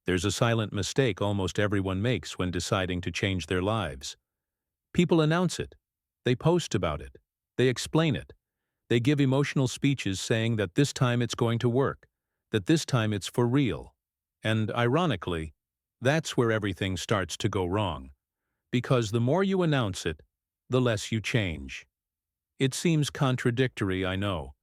There's a silent mistake almost everyone makes when deciding to change their lives. People announce it. They post about it. They explain it. They give emotional speeches saying that this time it's going to work, that this time it's for real. And ironically, that's where everything starts to go wrong. Because the more you announce it, the less you change. It seems contradictory, I know,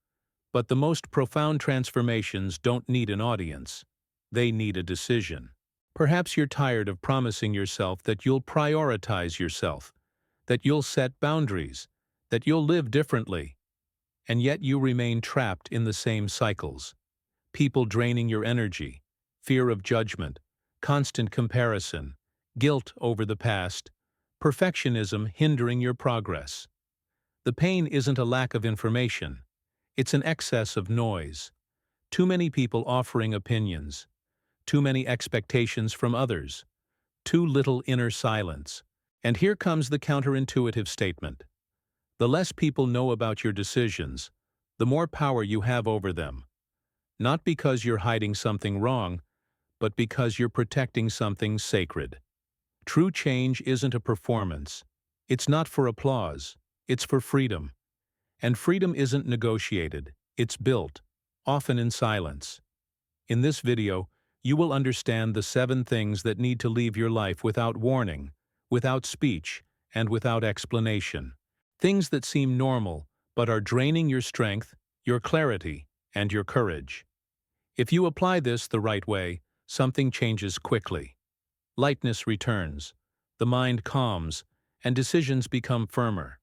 but the most profound transformations don't need an audience. They need a decision. Perhaps you're tired of promising yourself that you'll prioritize yourself, that you'll set boundaries, that you'll live differently, and yet you remain trapped in the same cycles. People draining your energy, fear of judgment, constant comparison, guilt over the past, perfectionism hindering your progress. The pain isn't a lack of information. It's an excess of noise. Too many people offering opinions. Too many expectations from others. Too little inner silence. And here comes the counterintuitive statement. The less people know about your decisions, the more power you have over them. Not because you're hiding something wrong, but because you're protecting something sacred. True change isn't a performance. It's not for applause. It's for freedom. And freedom isn't negotiated. It's built, often in silence. In this video, you will understand the 7 things that need to leave your life without warning, without speech, and without explanation. Things that seem normal, but are draining your strength, your clarity, and your courage. If you apply this the right way, something changes quickly. Lightness returns, the mind calms, and decisions become firmer.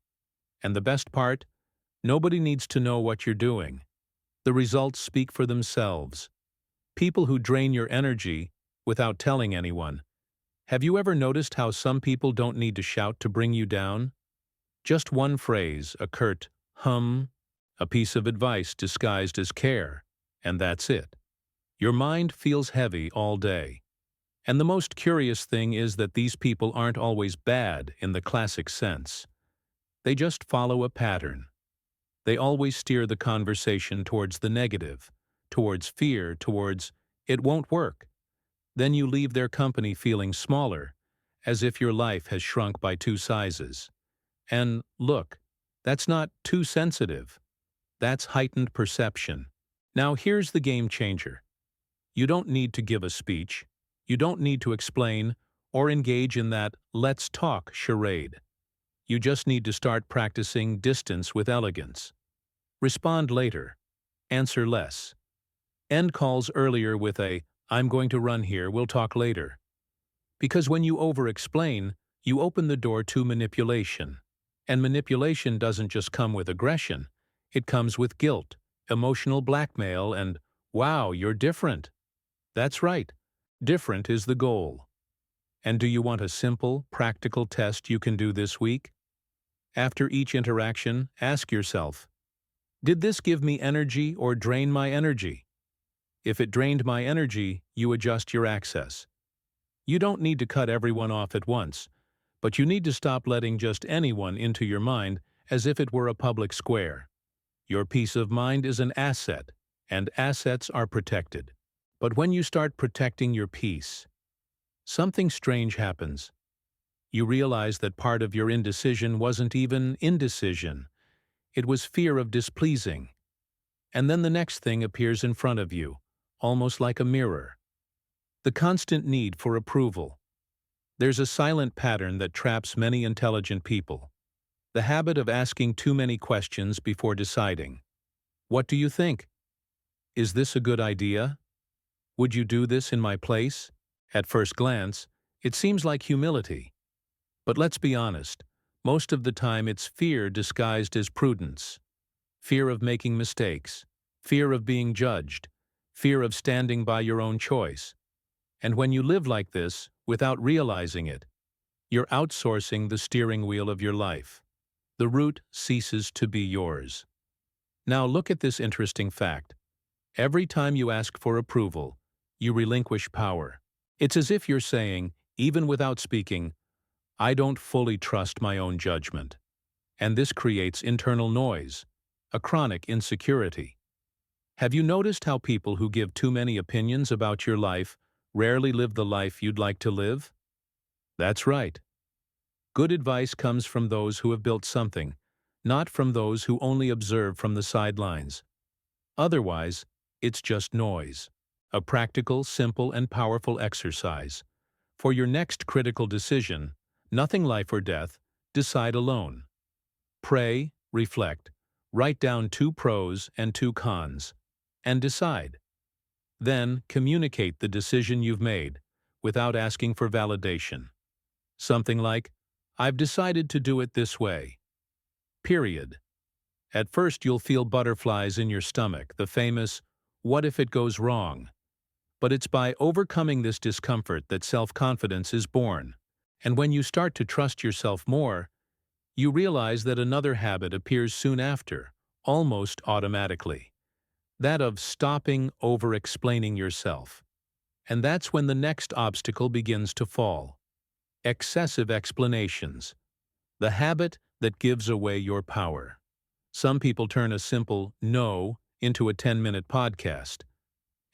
And the best part? Nobody needs to know what you're doing. The results speak for themselves. People who drain your energy without telling anyone. Have you ever noticed how some people don't need to shout to bring you down? Just one phrase, a curt hum, a piece of advice disguised as care, and that's it. Your mind feels heavy all day. And the most curious thing is that these people aren't always bad in the classic sense. They just follow a pattern. They always steer the conversation towards the negative, towards fear, towards, "It won't work." Then you leave their company feeling smaller, as if your life has shrunk by 2 sizes. And look, that's not too sensitive. That's heightened perception. Now here's the game changer. You don't need to give a speech. You don't need to explain or engage in that "let's talk" charade. You just need to start practicing distance with elegance. Respond later. Answer less. End calls earlier with a "I'm going to run here, we'll talk later." Because when you over-explain, you open the door to manipulation. And manipulation doesn't just come with aggression. It comes with guilt, emotional blackmail, and "wow, you're different." That's right. Different is the goal. And do you want a simple, practical test you can do this week? After each interaction, ask yourself, did this give me energy or drain my energy? If it drained my energy, you adjust your access. You don't need to cut everyone off at once, but you need to stop letting just anyone into your mind as if it were a public square. Your peace of mind is an asset, and assets are protected. But when you start protecting your peace, something strange happens. You realize that part of your indecision wasn't even indecision. It was fear of displeasing. And then the next thing appears in front of you, almost like a mirror. The constant need for approval. There's a silent pattern that traps many intelligent people. The habit of asking too many questions before deciding. What do you think? Is this a good idea? Would you do this in my place? At first glance, it seems like humility. But let's be honest, most of the time it's fear disguised as prudence. Fear of making mistakes, fear of being judged, fear of standing by your own choice. And when you live like this, without realizing it, you're outsourcing the steering wheel of your life. The route ceases to be yours. Now look at this interesting fact. Every time you ask for approval, you relinquish power. It's as if you're saying, even without speaking, "I don't fully trust my own judgment." And this creates internal noise, a chronic insecurity. Have you noticed how people who give too many opinions about your life Rarely live the life you'd like to live? That's right. Good advice comes from those who have built something, not from those who only observe from the sidelines. Otherwise, it's just noise. A practical, simple, and powerful exercise. For your next critical decision, nothing life or death, decide alone. Pray, reflect, write down 2 pros and 2 cons, and decide. Then, communicate the decision you've made, without asking for validation. Something like, I've decided to do it this way. Period. At first you'll feel butterflies in your stomach, the famous, what if it goes wrong? But it's by overcoming this discomfort that self-confidence is born. And when you start to trust yourself more, you realize that another habit appears soon after, almost automatically. That of stopping over-explaining yourself. And that's when the next obstacle begins to fall. Excessive explanations. The habit that gives away your power. Some people turn a simple no into a 10-minute podcast,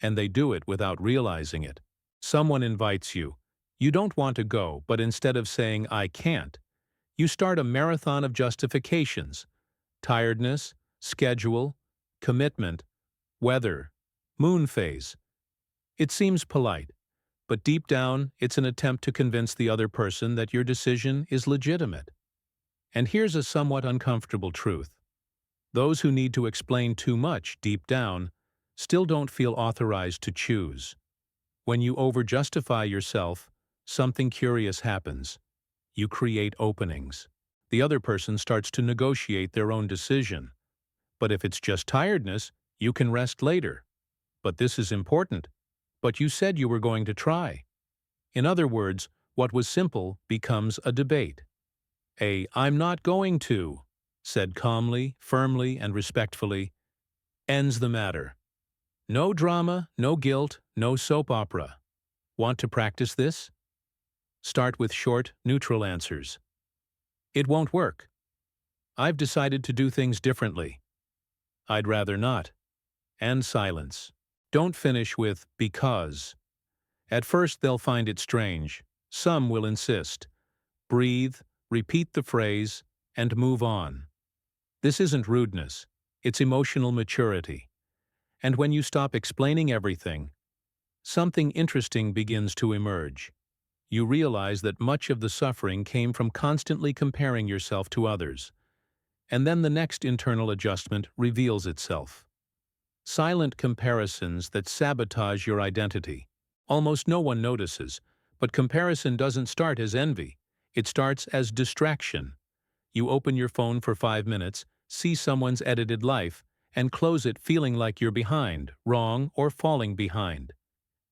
and they do it without realizing it. Someone invites you. You don't want to go, but instead of saying, I can't, you start a marathon of justifications. Tiredness, schedule, commitment, weather, moon phase. It seems polite, but deep down, it's an attempt to convince the other person that your decision is legitimate. And here's a somewhat uncomfortable truth. Those who need to explain too much deep down still don't feel authorized to choose. When you over-justify yourself, something curious happens. You create openings. The other person starts to negotiate their own decision. But if it's just tiredness, you can rest later. But this is important. But you said you were going to try. In other words, what was simple becomes a debate. I'm not going to, said calmly, firmly, and respectfully, ends the matter. No drama, no guilt, no soap opera. Want to practice this? Start with short, neutral answers. It won't work. I've decided to do things differently. I'd rather not. And silence. Don't finish with because. At first they'll find it strange. Some will insist. Breathe, repeat the phrase, and move on. This isn't rudeness. It's emotional maturity. And when you stop explaining everything, something interesting begins to emerge. You realize that much of the suffering came from constantly comparing yourself to others. And then the next internal adjustment reveals itself. Silent comparisons that sabotage your identity. Almost no one notices, but comparison doesn't start as envy. It starts as distraction. You open your phone for 5 minutes, see someone's edited life, and close it feeling like you're behind, wrong, or falling behind.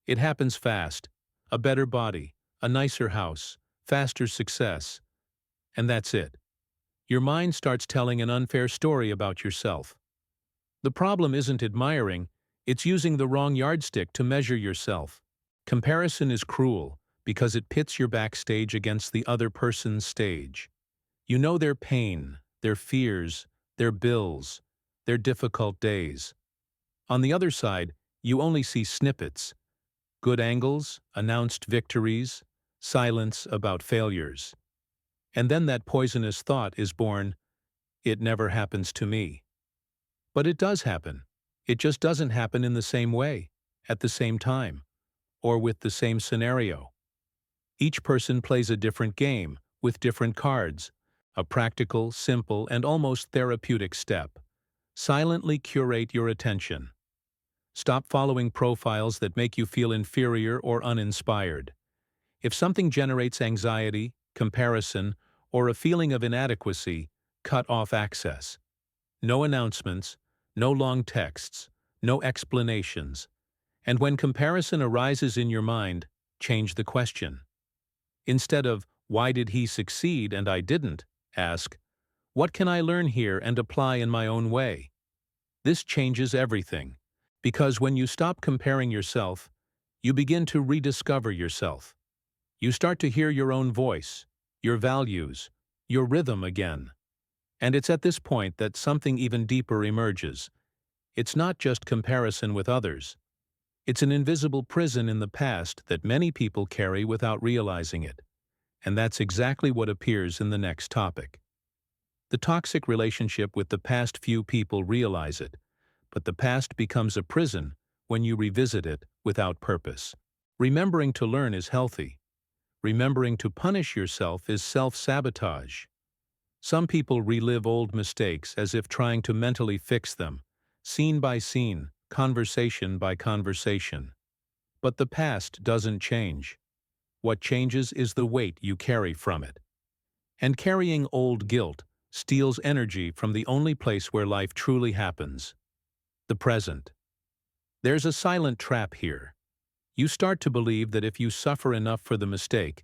It happens fast. A better body, a nicer house, faster success. And that's it. Your mind starts telling an unfair story about yourself. The problem isn't admiring, it's using the wrong yardstick to measure yourself. Comparison is cruel because it pits your backstage against the other person's stage. You know their pain, their fears, their bills, their difficult days. On the other side, you only see snippets. Good angles, announced victories, silence about failures. And then that poisonous thought is born, it never happens to me. But it does happen. It just doesn't happen in the same way, at the same time, or with the same scenario. Each person plays a different game, with different cards, a practical, simple, and almost therapeutic step. Silently curate your attention. Stop following profiles that make you feel inferior or uninspired. If something generates anxiety, comparison, or a feeling of inadequacy, cut off access. No announcements, no long texts, no explanations. And when comparison arises in your mind, change the question. Instead of, why did he succeed and I didn't, ask, what can I learn here and apply in my own way? This changes everything, because when you stop comparing yourself, you begin to rediscover yourself. You start to hear your own voice, your values, your rhythm again. And it's at this point that something even deeper emerges. It's not just comparison with others. It's an invisible prison in the past that many people carry without realizing it. And that's exactly what appears in the next topic. The toxic relationship with the past. Few people realize it, but the past becomes a prison when you revisit it without purpose. Remembering to learn is healthy. Remembering to punish yourself is self-sabotage. Some people relive old mistakes as if trying to mentally fix them, scene by scene, conversation by conversation. But the past doesn't change. What changes is the weight you carry from it. And carrying old guilt steals energy from the only place where life truly happens: the present. There's a silent trap here. You start to believe that if you suffer enough for the mistake,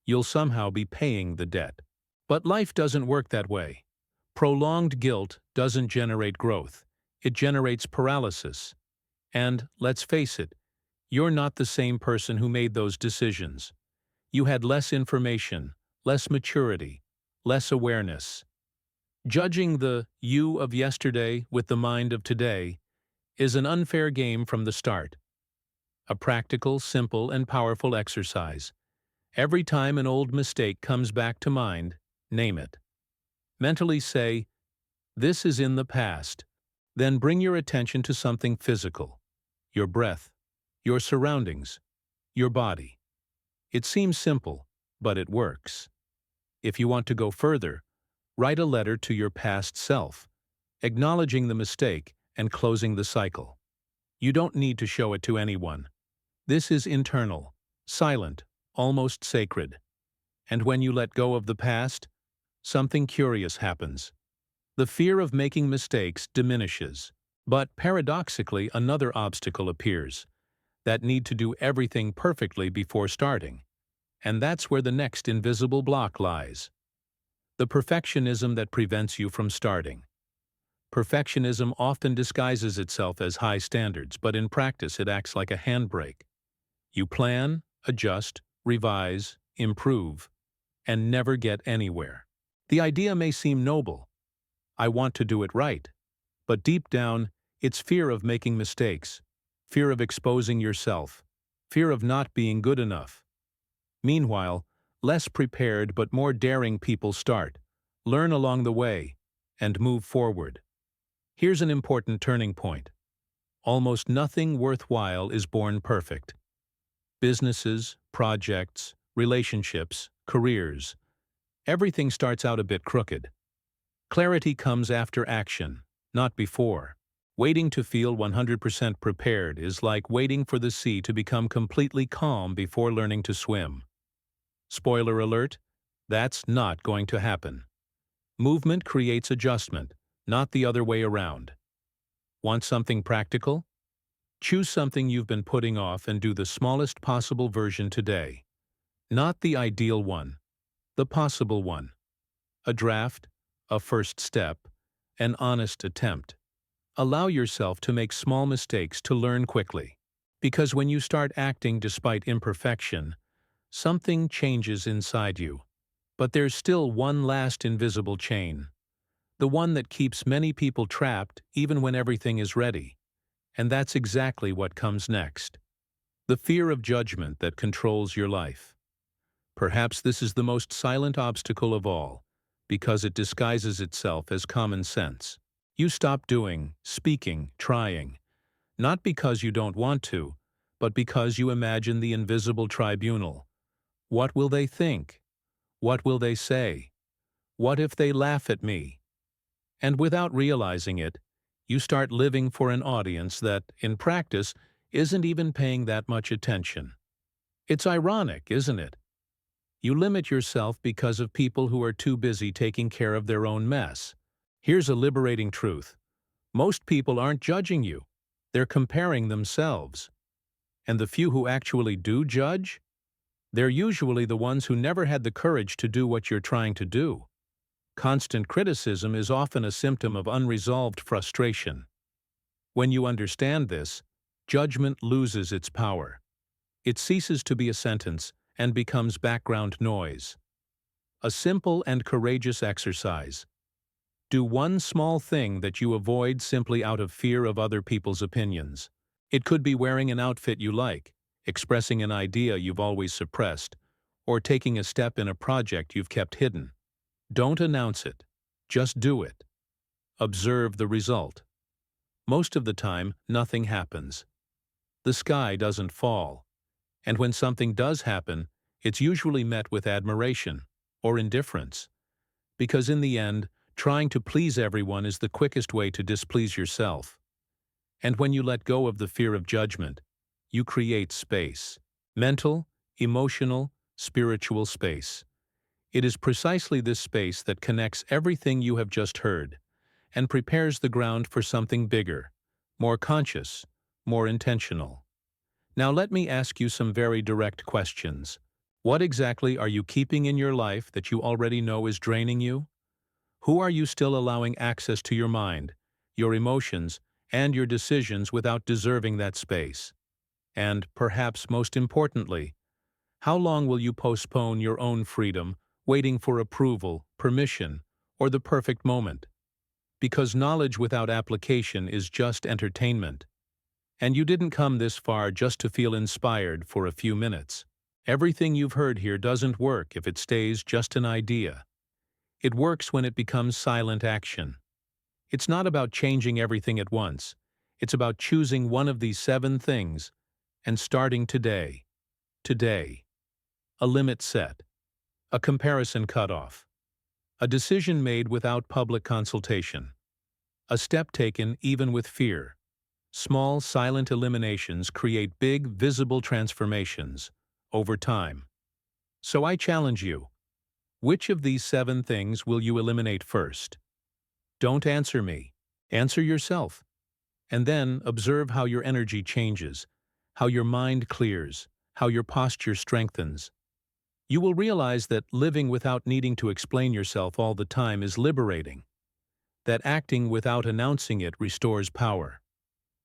you'll somehow be paying the debt. But life doesn't work that way. Prolonged guilt doesn't generate growth. It generates paralysis. And, let's face it, you're not the same person who made those decisions. You had less information, less maturity, less awareness. Judging the you of yesterday with the mind of today is an unfair game from the start. A practical, simple, and powerful exercise. Every time an old mistake comes back to mind, name it. Mentally say, "This is in the past." Then bring your attention to something physical: your breath, your surroundings, your body. It seems simple, but it works. If you want to go further, write a letter to your past self, acknowledging the mistake and closing the cycle. You don't need to show it to anyone. This is internal, silent, almost sacred. And when you let go of the past, something curious happens. The fear of making mistakes diminishes. But paradoxically, another obstacle appears: that need to do everything perfectly before starting. And that's where the next invisible block lies: the perfectionism that prevents you from starting. Perfectionism often disguises itself as high standards, but in practice it acts like a handbrake. You plan, adjust, revise, improve, and never get anywhere. The idea may seem noble: I want to do it right. But deep down, it's fear of making mistakes, fear of exposing yourself, fear of not being good enough. Meanwhile, less prepared but more daring people start, learn along the way, and move forward. Here's an important turning point. Almost nothing worthwhile is born perfect. Businesses, projects, relationships, careers. Everything starts out a bit crooked. Clarity comes after action, not before. Waiting to feel 100% prepared is like waiting for the sea to become completely calm before learning to swim. Spoiler alert, that's not going to happen. Movement creates adjustment, not the other way around. Want something practical? Choose something you've been putting off and do the smallest possible version today. Not the ideal one, the possible one. A draft, a first step, an honest attempt. Allow yourself to make small mistakes to learn quickly. Because when you start acting despite imperfection, something changes inside you. But there's still one last invisible chain. The one that keeps many people trapped even when everything is ready. And that's exactly what comes next. The fear of judgment that controls your life. Perhaps this is the most silent obstacle of all, because it disguises itself as common sense. You stop doing, speaking, trying, not because you don't want to, but because you imagine the invisible tribunal. What will they think? What will they say? What if they laugh at me? And without realizing it, you start living for an audience that, in practice, isn't even paying that much attention. It's ironic, isn't it? You limit yourself because of people who are too busy taking care of their own mess. Here's a liberating truth. Most people aren't judging you. They're comparing themselves. And the few who actually do judge? They're usually the ones who never had the courage to do what you're trying to do. Constant criticism is often a symptom of unresolved frustration. When you understand this, judgment loses its power. It ceases to be a sentence and becomes background noise. A simple and courageous exercise. Do one small thing that you avoid simply out of fear of other people's opinions. It could be wearing an outfit you like, expressing an idea you've always suppressed, or taking a step in a project you've kept hidden. Don't announce it. Just do it. Observe the result. Most of the time, nothing happens. The sky doesn't fall. And when something does happen, it's usually met with admiration or indifference. Because in the end, trying to please everyone is the quickest way to displease yourself. And when you let go of the fear of judgment, you create space. Mental, emotional, spiritual space. It is precisely this space that connects everything you have just heard and prepares the ground for something bigger, more conscious, more intentional. Now let me ask you some very direct questions. What exactly are you keeping in your life that you already know is draining you? Who are you still allowing access to your mind, your emotions, and your decisions without deserving that space? And, perhaps most importantly, how long will you postpone your own freedom, waiting for approval, permission, or the perfect moment? Because knowledge without application is just entertainment. And you didn't come this far just to feel inspired for a few minutes. Everything you've heard here doesn't work if it stays just an idea. It works when it becomes silent action. It's not about changing everything at once. It's about choosing one of these 7 things and starting today. Today. A limit set. A comparison cutoff. A decision made without public consultation. A step taken even with fear. Small, silent eliminations create big, visible transformations over time. So I challenge you. Which of these 7 things will you eliminate first? Don't answer me. Answer yourself. And then observe how your energy changes, how your mind clears, how your posture strengthens. You will realize that living without needing to explain yourself all the time is liberating. That acting without announcing it restores power.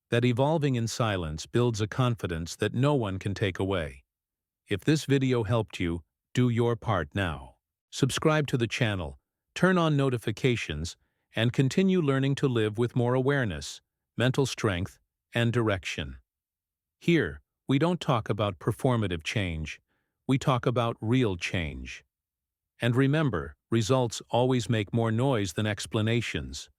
That evolving in silence builds a confidence that no one can take away. If this video helped you, do your part now. Subscribe to the channel, turn on notifications, and continue learning to live with more awareness, mental strength, and direction. Here, we don't talk about performative change. We talk about real change. And remember, results always make more noise than explanations.